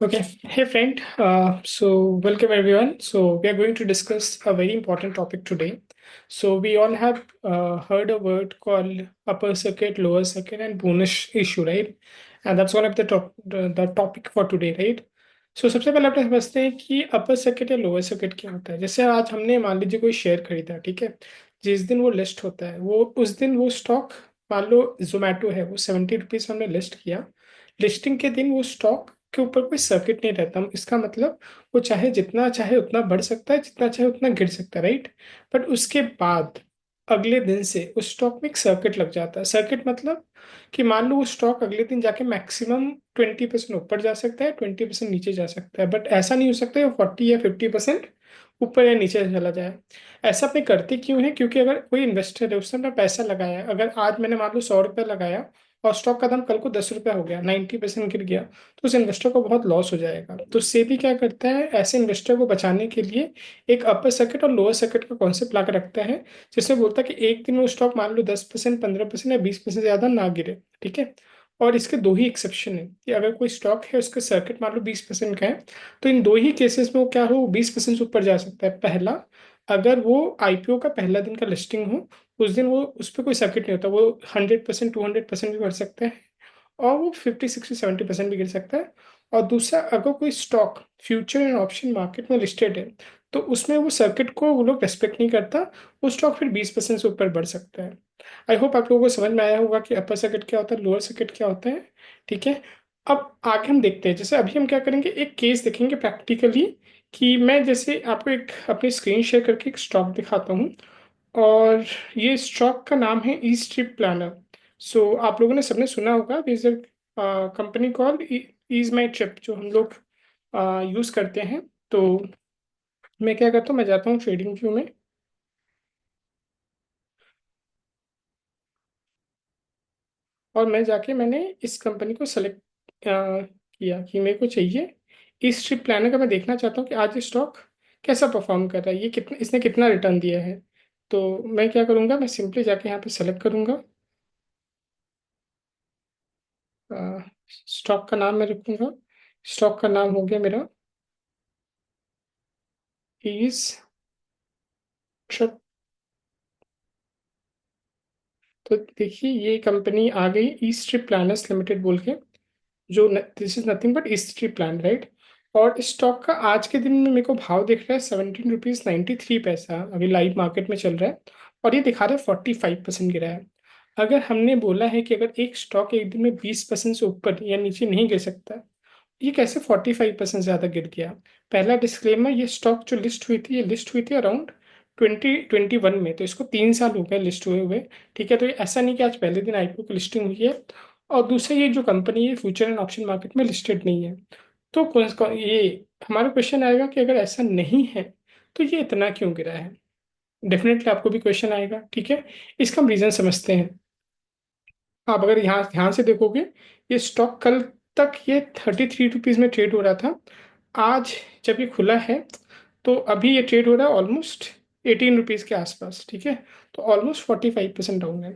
Okay, hey friend. So welcome everyone. So we are going to discuss a very important topic today. So we all have heard a word called upper circuit, lower circuit, and bonus issue, right? And that's one of the topic for today, right? So सबसे पहले अपने समझते हैं कि upper circuit या lower circuit क्या होता है। जैसे आज हमने मान लीजिए कोई शेयर खरीदा, ठीक है। जिस दिन वो लिस्ट होता है वो उस दिन वो स्टॉक, मान लो जोमेटो है, वो 70 रुपीज हमने लिस्ट किया। लिस्टिंग के दिन वो स्टॉक के ऊपर कोई सर्किट नहीं रहता। इसका मतलब वो चाहे जितना चाहे उतना बढ़ सकता है, जितना चाहे उतना गिर सकता है, राइट। बट उसके बाद अगले दिन से उस स्टॉक में एक सर्किट लग जाता है। सर्किट मतलब कि मान लो वो स्टॉक अगले दिन जाके मैक्सिमम 20% ऊपर जा सकता है, 20% नीचे जा सकता है। बट ऐसा नहीं हो सकता वो 40 या 50% ऊपर या नीचे चला जाए। ऐसा अपने करते क्यों है? क्योंकि अगर कोई इन्वेस्टर है, उसने अपना पैसा लगाया है, अगर आज मैंने मान लो 100 रुपये लगाया और स्टॉक का दाम कल को 10 रुपया हो गया, 90% गिर गया, तो उस इन्वेस्टर को बहुत लॉस हो जाएगा। तो सेबी क्या करता है, ऐसे इन्वेस्टर को बचाने के लिए एक अपर सर्किट और लोअर सर्किट का कॉन्सेप्ट ला कर रखता है, जिसमें बोलता है कि एक दिन में स्टॉक मान लो 10%, 15% या 20% ज्यादा ना गिरे, ठीक है। और इसके दो ही एक्सेप्शन है कि अगर कोई स्टॉक है, उसका सर्किट मान लो 20% का है, तो इन दो ही केसेस में वो क्या हो, 20% से ऊपर जा सकता है। पहला, अगर वो आईपीओ का पहला दिन का लिस्टिंग हो, उस दिन वो उस पर कोई सर्किट नहीं होता, वो 100%, 200% भी बढ़ सकता है, और वो 50, 60, 70% भी गिर सकता है। और दूसरा, अगर कोई stock future and option market में लिस्टेड है, तो उसमें वो सर्किट को वो लोग रेस्पेक्ट नहीं करता, वो स्टॉक फिर 20% से ऊपर बढ़ सकता है। आई होप आप लोगों को समझ में आया होगा कि अपर सर्किट क्या होता है, लोअर सर्किट क्या होता है, ठीक है। अब आगे हम देखते हैं, जैसे अभी हम क्या करेंगे, एक केस देखेंगे प्रैक्टिकली, कि मैं जैसे आपको एक अपनी स्क्रीन शेयर करके एक स्टॉक दिखाता हूँ। और ये स्टॉक का नाम है ई स्ट्रिप प्लानर। सो आप लोगों ने सबने सुना होगा, is company called is my trip, जो हम लोग यूज़ करते हैं। तो मैं क्या करता हूँ, मैं जाता हूँ ट्रेडिंग व्यू में, और मैं जाके मैंने इस कंपनी को सेलेक्ट किया कि मेरे को चाहिए। इस ट्रिप प्लानर का मैं देखना चाहता हूँ कि आज ये स्टॉक कैसा परफॉर्म कर रहा है, ये कितना, इसने कितना रिटर्न दिया है। तो मैं क्या करूँगा, मैं सिंपली जाके यहाँ पे सेलेक्ट करूँगा। स्टॉक का नाम मैं रखूँगा, स्टॉक का नाम हो गया मेरा इज ट्रिप। तो देखिए ये कंपनी आ गई, ईस्ट ट्रिप प्लानर्स लिमिटेड बोल के, जो this is nothing but east trip plan, right. और इस स्टॉक का आज के दिन में मेरे को भाव दिख रहा है 17 रुपीज़ 93 पैसा, अभी लाइव मार्केट में चल रहा है। और ये दिखा रहा है 45% गिरा है। अगर हमने बोला है कि अगर एक स्टॉक एक दिन में 20% से ऊपर या नीचे नहीं गिर सकता, ये कैसे 45% ज़्यादा गिर गया? पहला डिस्क्लेमर, ये स्टॉक जो लिस्ट हुई थी, ये लिस्ट हुई थी अराउंड 2021 में, तो इसको 3 साल हो गए लिस्ट हुए हुए, ठीक है। तो ये ऐसा नहीं कि आज पहले दिन आईपीओ की लिस्टिंग हुई है। और दूसरा, ये जो कंपनी है फ्यूचर एंड ऑप्शन मार्केट में लिस्टेड नहीं है। तो ये हमारा क्वेश्चन आएगा कि अगर ऐसा नहीं है तो ये इतना क्यों गिरा है। डेफिनेटली आपको भी क्वेश्चन आएगा, ठीक है। इसका हम रीज़न समझते हैं। आप अगर यहाँ ध्यान से देखोगे, ये स्टॉक कल तक ये 33 रुपीज़ में ट्रेड हो रहा था। आज जब ये खुला है, तो अभी ये ट्रेड हो रहा है ऑलमोस्ट 18 रुपीज़ के आसपास, ठीक है। तो ऑलमोस्ट 45% डाउन है।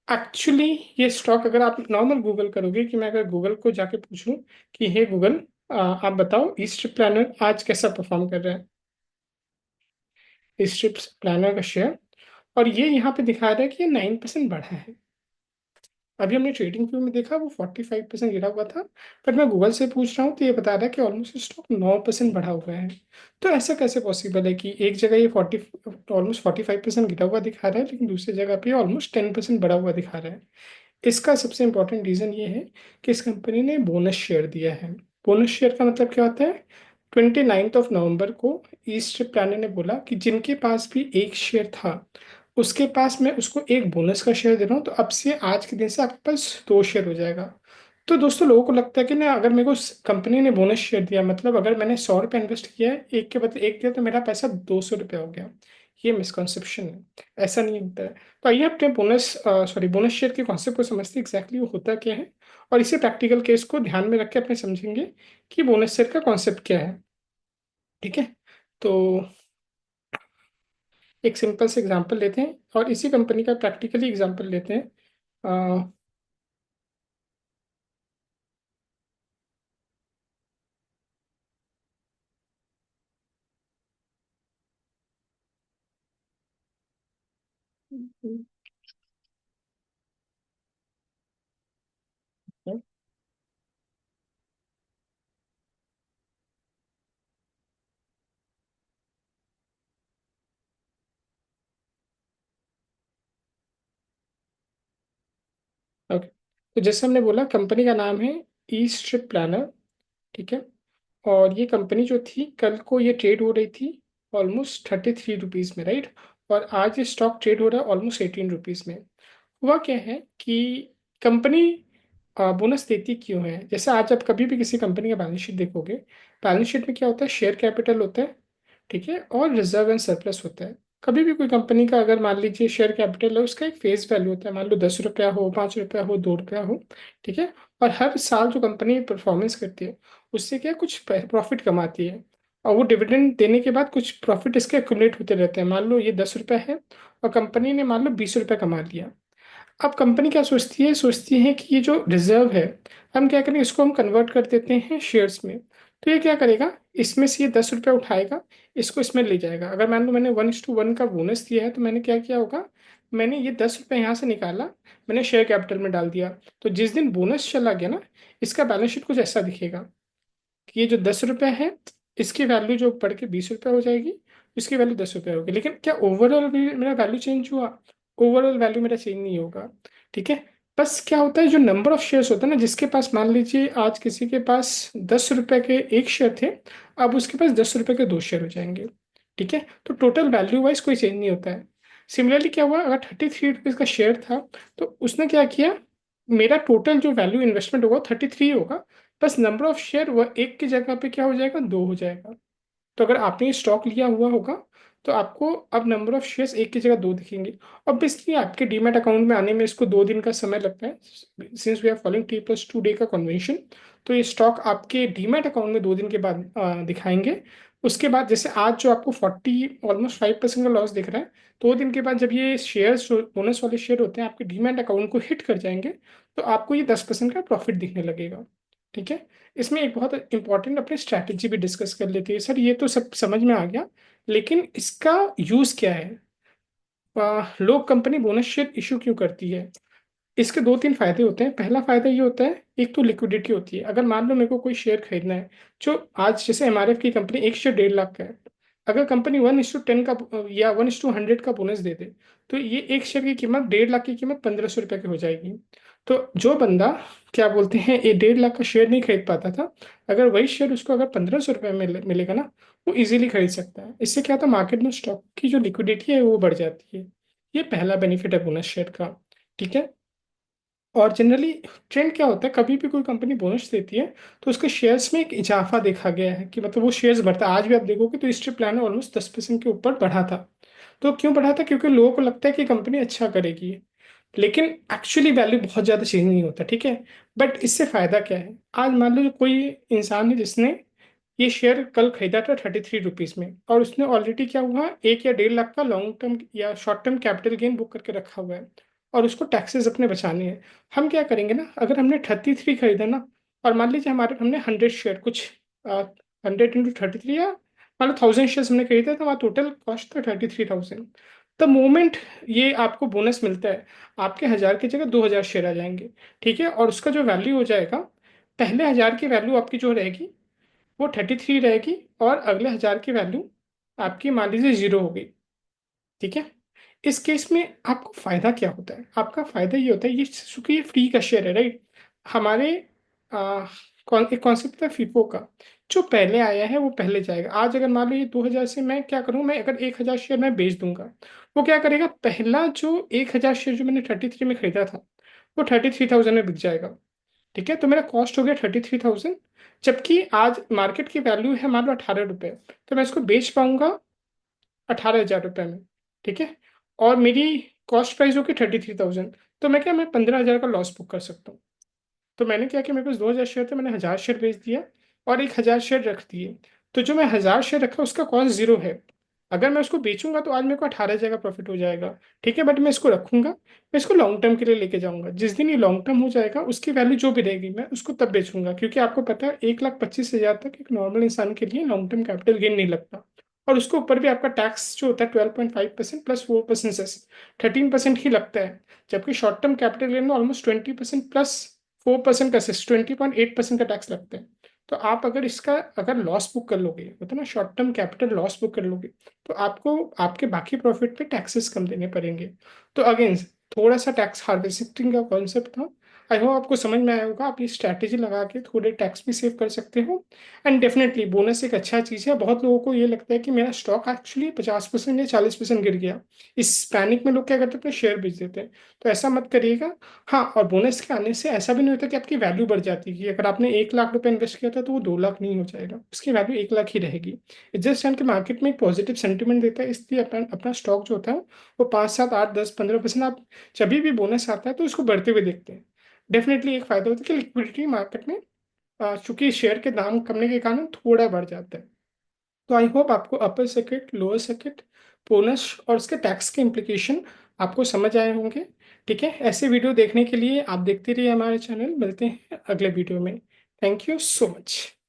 एक्चुअली ये स्टॉक, अगर आप नॉर्मल गूगल करोगे, कि मैं अगर गूगल को जाके पूछूं कि हे गूगल, आप बताओ ईस्ट प्लानर आज कैसा परफॉर्म कर रहा है, ईस्ट प्लानर का शेयर, और ये यहाँ पे दिखा रहा है कि ये 9% बढ़ा है। अभी हमने ट्रेडिंग व्यू में देखा वो 45% गिरा हुआ था, बट मैं गूगल से पूछ रहा हूँ तो ये बता रहा है कि ऑलमोस्ट स्टॉक 9% बढ़ा हुआ है। तो ऐसा कैसे पॉसिबल है कि एक जगह ये 45% गिरा हुआ दिखा रहा है, लेकिन दूसरी जगह पे ऑलमोस्ट 10% बढ़ा हुआ दिखा रहा है? इसका सबसे इंपॉर्टेंट रीज़न ये है कि इस कंपनी ने बोनस शेयर दिया है। बोनस शेयर का मतलब क्या होता है? 29 नवंबर को ईस्ट प्लानर ने बोला कि जिनके पास भी एक शेयर था, उसके पास मैं उसको एक बोनस का शेयर दे रहा हूँ, तो अब से आज के दिन से आपके पास दो शेयर हो जाएगा। तो दोस्तों, लोगों को लगता है कि ना, अगर मेरे को कंपनी ने बोनस शेयर दिया, मतलब अगर मैंने 100 रुपये इन्वेस्ट किया है, एक के बदले एक दिया, तो मेरा पैसा 200 रुपये हो गया। ये मिसकंसेप्शन है, ऐसा नहीं होता है। तो आइए अपने बोनस शेयर के कॉन्सेप्ट को समझते हैं, एग्जैक्टली वो होता क्या है। और इसी प्रैक्टिकल केस को ध्यान में रख के अपने समझेंगे कि बोनस शेयर का कॉन्सेप्ट क्या है, ठीक है। तो एक सिंपल से एग्जांपल लेते हैं और इसी कंपनी का प्रैक्टिकली एग्जांपल लेते हैं। अ, ओके, तो जैसे हमने बोला कंपनी का नाम है ई स्ट्रिप प्लानर। ठीक है। और ये कंपनी जो थी कल को ये ट्रेड हो रही थी ऑलमोस्ट 33 रुपीज़ में, राइट। और आज ये स्टॉक ट्रेड हो रहा है ऑलमोस्ट 18 रुपीज़ में। हुआ क्या है कि कंपनी बोनस देती क्यों है? जैसे आज आप कभी भी किसी कंपनी का बैलेंस शीट देखोगे, बैलेंस शीट में क्या होता है, शेयर कैपिटल होता है, ठीक है, और रिजर्व एंड सरप्लस होता है। कभी भी कोई कंपनी का अगर मान लीजिए शेयर कैपिटल है, उसका एक फेस वैल्यू होता है, मान लो 10 रुपया हो, 5 रुपया हो, 2 रुपया हो, ठीक है। और हर साल जो कंपनी परफॉर्मेंस करती है उससे क्या कुछ प्रॉफिट कमाती है, और वो डिविडेंड देने के बाद कुछ प्रॉफिट इसके एक्युमुलेट होते रहते हैं। मान लो ये 10 रुपया है और कंपनी ने मान लो 20 रुपया कमा लिया। अब कंपनी क्या सोचती है, सोचती है कि ये जो रिजर्व है, हम क्या करें, इसको हम कन्वर्ट कर देते हैं शेयर्स में। तो ये क्या करेगा, इसमें से ये 10 रुपया उठाएगा, इसको इसमें ले जाएगा। अगर मान लो मैंने 1:1 का बोनस दिया है तो मैंने क्या किया होगा, मैंने ये 10 रुपया यहाँ से निकाला, मैंने शेयर कैपिटल में डाल दिया। तो जिस दिन बोनस चला गया ना, इसका बैलेंस शीट कुछ ऐसा दिखेगा कि ये जो 10 रुपया है, इसकी वैल्यू जो बढ़ के 20 रुपया हो जाएगी, इसकी वैल्यू 10 रुपया होगी। लेकिन क्या ओवरऑल मेरा वैल्यू चेंज हुआ? ओवरऑल वैल्यू मेरा चेंज नहीं होगा। ठीक है। बस क्या होता है, जो नंबर ऑफ शेयर्स होता है ना, जिसके पास मान लीजिए आज किसी के पास 10 रुपए के एक शेयर थे, अब उसके पास 10 रुपए के दो शेयर हो जाएंगे। ठीक है। तो टोटल वैल्यू वाइज कोई चेंज नहीं होता है। सिमिलरली क्या हुआ, अगर 33 रुपीज का शेयर था तो उसने क्या किया, मेरा टोटल जो वैल्यू इन्वेस्टमेंट होगा 33 होगा, बस नंबर ऑफ शेयर वह एक की जगह पे क्या हो जाएगा, दो हो जाएगा। तो अगर आपने स्टॉक लिया हुआ होगा तो आपको अब नंबर ऑफ शेयर्स एक की जगह दो दिखेंगे। ऑब्वियसली आपके डीमैट अकाउंट में आने में इसको 2 दिन का समय लगता है, since we are following T+2 day का कन्वेंशन। तो ये स्टॉक आपके डीमैट अकाउंट में 2 दिन के बाद दिखाएंगे। उसके बाद जैसे आज जो आपको ऑलमोस्ट 5% का लॉस दिख रहा है, 2 दिन के बाद जब ये शेयर्स बोनस वाले शेयर होते हैं आपके डीमैट अकाउंट को हिट कर जाएंगे, तो आपको ये 10% का प्रॉफिट दिखने लगेगा। ठीक है। इसमें एक बहुत इंपॉर्टेंट अपनी स्ट्रैटेजी भी डिस्कस कर लेते हैं। सर ये तो सब समझ में आ गया, लेकिन इसका यूज क्या है? लोग कंपनी बोनस शेयर इशू क्यों करती है? इसके 2-3 फायदे होते हैं। पहला फायदा ये होता है, एक तो लिक्विडिटी होती है। अगर मान लो मेरे को कोई शेयर खरीदना है, जो आज जैसे MRF की कंपनी एक शेयर 1.5 लाख का है, अगर कंपनी 1:10 का या 1:100 का बोनस दे दे, तो ये एक शेयर की कीमत 1.5 लाख की कीमत 1,500 रुपये की हो जाएगी। तो जो बंदा क्या बोलते हैं ये 1.5 लाख का शेयर नहीं खरीद पाता था, अगर वही शेयर उसको अगर 1,500 रुपये में मिलेगा ना, वो इजीली खरीद सकता है। इससे क्या होता है, मार्केट में स्टॉक की जो लिक्विडिटी है वो बढ़ जाती है। ये पहला बेनिफिट है बोनस शेयर का। ठीक है। और जनरली ट्रेंड क्या होता है, कभी भी कोई कंपनी बोनस देती है तो उसके शेयर्स में एक इजाफा देखा गया है कि मतलब वो शेयर्स बढ़ता है। आज भी आप देखोगे तो स्ट्रिप प्लान ऑलमोस्ट 10% के ऊपर बढ़ा था। तो क्यों बढ़ा था? क्योंकि लोगों को लगता है कि कंपनी अच्छा करेगी, लेकिन एक्चुअली वैल्यू बहुत ज़्यादा चेंज नहीं होता। ठीक है। बट इससे फायदा क्या है, आज मान लो कोई इंसान है जिसने ये शेयर कल खरीदा था 33 रुपीज में, और उसने ऑलरेडी क्या हुआ, 1 या 1.5 लाख का लॉन्ग टर्म या short term capital gain book करके रखा हुआ है, और उसको टैक्सेस अपने बचाने हैं। हम क्या करेंगे ना, अगर हमने 33 खरीदा ना, और मान लीजिए हमारे हमने 100 शेयर कुछ 100 × 33 या मान लो 1,000 शेयर हमने खरीदा था, वहाँ टोटल कॉस्ट था 33,000। द मोमेंट ये आपको बोनस मिलता है, आपके 1,000 की जगह 2,000 शेयर आ जाएंगे। ठीक है। और उसका जो वैल्यू हो जाएगा, पहले 1,000 की वैल्यू आपकी जो रहेगी वो 33 रहेगी, और अगले 1,000 की वैल्यू आपकी मान लीजिए 0 हो गई। ठीक है। इस केस में आपको फायदा क्या होता है? आपका फायदा ये होता है, ये चूंकि ये फ्री का शेयर है, राइट। हमारे एक कॉन्सेप्ट था फीफो का, जो पहले आया है वो पहले जाएगा। आज अगर मान लो ये 2,000 से मैं क्या करूं, मैं अगर 1,000 शेयर मैं बेच दूंगा, वो क्या करेगा, पहला जो 1,000 शेयर जो मैंने 33 में खरीदा था वो 33,000 में बिक जाएगा। ठीक है। तो मेरा कॉस्ट हो गया 33,000, जबकि आज मार्केट की वैल्यू है मान लो 18 रुपये, तो मैं इसको बेच पाऊंगा 18,000 रुपये में। ठीक है। और मेरी कॉस्ट प्राइस होगी 33,000, तो मैं क्या, मैं 15,000 का लॉस बुक कर सकता हूँ। तो मैंने क्या किया, मेरे पास 2,000 शेयर थे, मैंने 1,000 शेयर बेच दिया और 1,000 शेयर रख दिए। तो जो मैं 1,000 शेयर रखा उसका कॉस्ट 0 है। अगर मैं उसको बेचूंगा तो आज मेरे को 18,000 का प्रॉफिट हो जाएगा। ठीक है। बट मैं इसको रखूंगा, मैं इसको लॉन्ग टर्म के लिए लेके जाऊंगा। जिस दिन ये लॉन्ग टर्म हो जाएगा उसकी वैल्यू जो भी रहेगी मैं उसको तब बेचूंगा, क्योंकि आपको पता है 1,25,000 तक एक नॉर्मल इंसान के लिए लॉन्ग टर्म कैपिटल गेन नहीं लगता। और उसके ऊपर भी आपका टैक्स जो होता है 12.5% प्लस 4% सेस 13% ही लगता है। जबकि शॉर्ट टर्म कैपिटल गेन में ऑलमोस्ट 20% प्लस 4% का सेस 20.8% का टैक्स लगता है। तो आप अगर इसका अगर लॉस बुक कर लोगे, होता है ना, short term capital loss book कर लोगे, तो आपको आपके बाकी प्रॉफिट पे टैक्सेस कम देने पड़ेंगे। तो अगेन थोड़ा सा टैक्स हार्वेस्टिंग का कॉन्सेप्ट था। आई होप आपको समझ में आया होगा। आप ये स्ट्रैटेजी लगा के थोड़े टैक्स भी सेव कर सकते हो। एंड डेफिनेटली बोनस एक अच्छा चीज़ है। बहुत लोगों को ये लगता है कि मेरा स्टॉक एक्चुअली 50% या 40% गिर गया, इस पैनिक में लोग क्या करते हैं, अपने शेयर बेच देते हैं। तो ऐसा मत करिएगा। हाँ, और बोनस के आने से ऐसा भी नहीं होता कि आपकी वैल्यू बढ़ जाती है कि अगर आपने 1 लाख रुपए इन्वेस्ट किया था तो वो 2 लाख नहीं हो जाएगा, उसकी वैल्यू 1 लाख ही रहेगी। जस्ट टाइम के मार्केट में एक पॉजिटिव सेंटिमेंट देता है, इसलिए अपना अपना स्टॉक जो होता है वो 5 7 8 10 15% आप जब भी बोनस आता है तो उसको बढ़ते हुए देखते हैं। डेफिनेटली एक फायदा होता है कि लिक्विडिटी मार्केट में चूंकि शेयर के दाम कमने के कारण थोड़ा बढ़ जाता है। तो आई होप आपको upper circuit, lower circuit, bonus और उसके टैक्स के इम्प्लीकेशन आपको समझ आए होंगे। ठीक है, ऐसे वीडियो देखने के लिए आप देखते रहिए हमारे चैनल। मिलते हैं अगले वीडियो में। Thank you so much.